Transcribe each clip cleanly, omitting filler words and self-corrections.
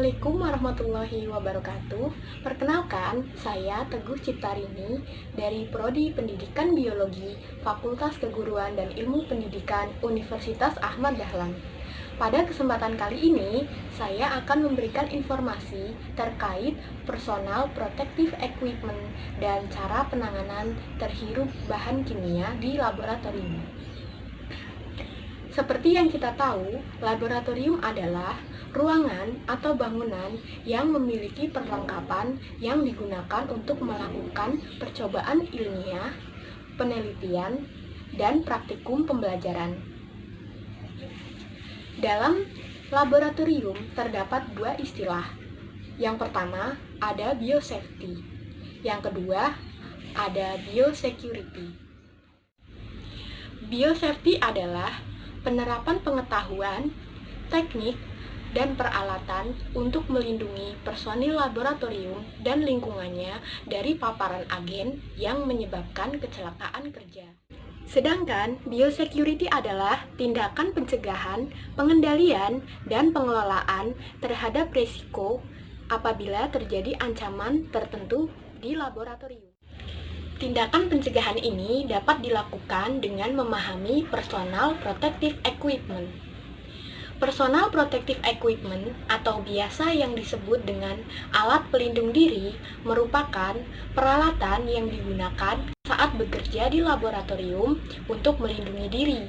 Assalamualaikum warahmatullahi wabarakatuh. Perkenalkan, saya Teguh Ciptarini dari Prodi Pendidikan Biologi, Fakultas Keguruan dan Ilmu Pendidikan Universitas Ahmad Dahlan. Pada kesempatan kali ini, saya akan memberikan informasi terkait personal protective equipment dan cara penanganan terhirup bahan kimia di laboratorium. Seperti yang kita tahu, laboratorium adalah ruangan atau bangunan yang memiliki perlengkapan yang digunakan untuk melakukan percobaan ilmiah, penelitian, dan praktikum pembelajaran. Dalam laboratorium terdapat dua istilah. Yang pertama ada biosafety, yang kedua ada biosecurity. Biosafety adalah penerapan pengetahuan, teknik, dan peralatan untuk melindungi personil laboratorium dan lingkungannya dari paparan agen yang menyebabkan kecelakaan kerja. Sedangkan biosecurity adalah tindakan pencegahan, pengendalian, dan pengelolaan terhadap risiko apabila terjadi ancaman tertentu di laboratorium. Tindakan pencegahan ini dapat dilakukan dengan memahami personal protective equipment. Personal protective equipment atau biasa yang disebut dengan alat pelindung diri merupakan peralatan yang digunakan saat bekerja di laboratorium untuk melindungi diri,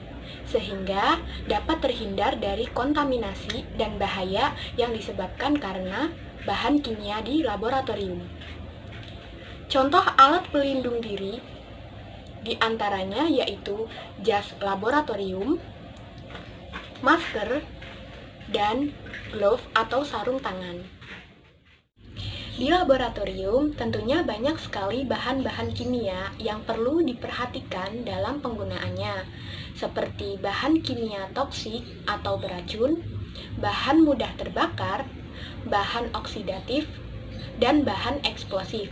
sehingga dapat terhindar dari kontaminasi dan bahaya yang disebabkan karena bahan kimia di laboratorium. Contoh alat pelindung diri diantaranya yaitu jas laboratorium, masker, dan glove atau sarung tangan. Di laboratorium tentunya banyak sekali bahan-bahan kimia yang perlu diperhatikan dalam penggunaannya, seperti bahan kimia toksik atau beracun, bahan mudah terbakar, bahan oksidatif, dan bahan eksplosif.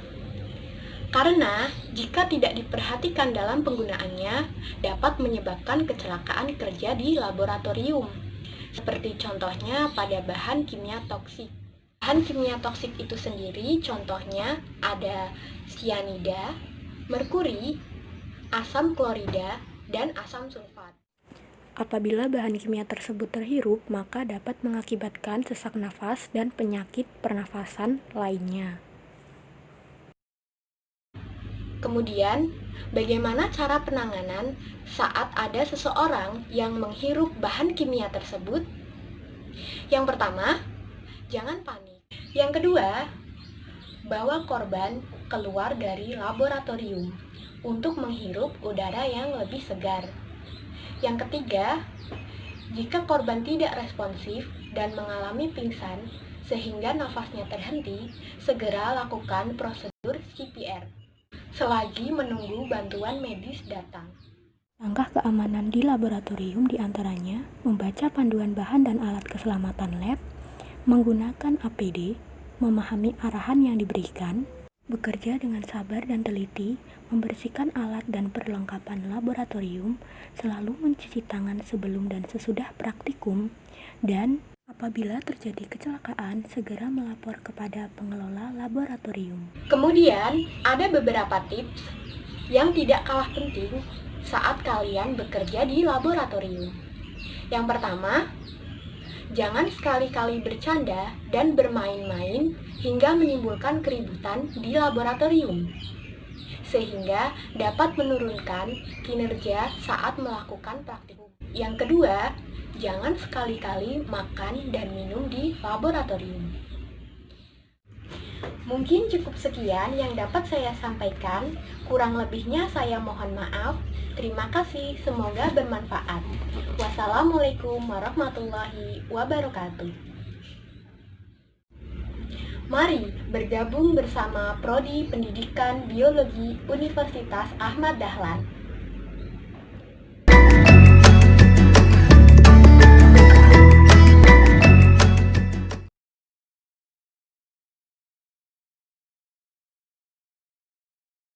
Karena jika tidak diperhatikan dalam penggunaannya, dapat menyebabkan kecelakaan kerja di laboratorium. Seperti contohnya pada bahan kimia toksik. Bahan kimia toksik itu sendiri contohnya ada sianida, merkuri, asam klorida, dan asam sulfat. Apabila bahan kimia tersebut terhirup, maka dapat mengakibatkan sesak nafas dan penyakit pernafasan lainnya. Kemudian, bagaimana cara penanganan saat ada seseorang yang menghirup bahan kimia tersebut? Yang pertama, jangan panik. Yang kedua, bawa korban keluar dari laboratorium untuk menghirup udara yang lebih segar. Yang ketiga, jika korban tidak responsif dan mengalami pingsan sehingga nafasnya terhenti, segera lakukan prosedur CPR selagi menunggu bantuan medis datang. Langkah keamanan di laboratorium diantaranya membaca panduan bahan dan alat keselamatan lab, menggunakan APD, memahami arahan yang diberikan, bekerja dengan sabar dan teliti, membersihkan alat dan perlengkapan laboratorium, selalu mencuci tangan sebelum dan sesudah praktikum, dan apabila terjadi kecelakaan, segera melapor kepada pengelola laboratorium. Kemudian, ada beberapa tips yang tidak kalah penting saat kalian bekerja di laboratorium. Yang pertama, jangan sekali-kali bercanda dan bermain-main hingga menimbulkan keributan di laboratorium, sehingga dapat menurunkan kinerja saat melakukan praktikum. Yang kedua, jangan sekali-kali makan dan minum di laboratorium. Mungkin cukup sekian yang dapat saya sampaikan. Kurang lebihnya saya mohon maaf. Terima kasih, semoga bermanfaat. Wassalamualaikum warahmatullahi wabarakatuh. Mari bergabung bersama Prodi Pendidikan Biologi Universitas Ahmad Dahlan.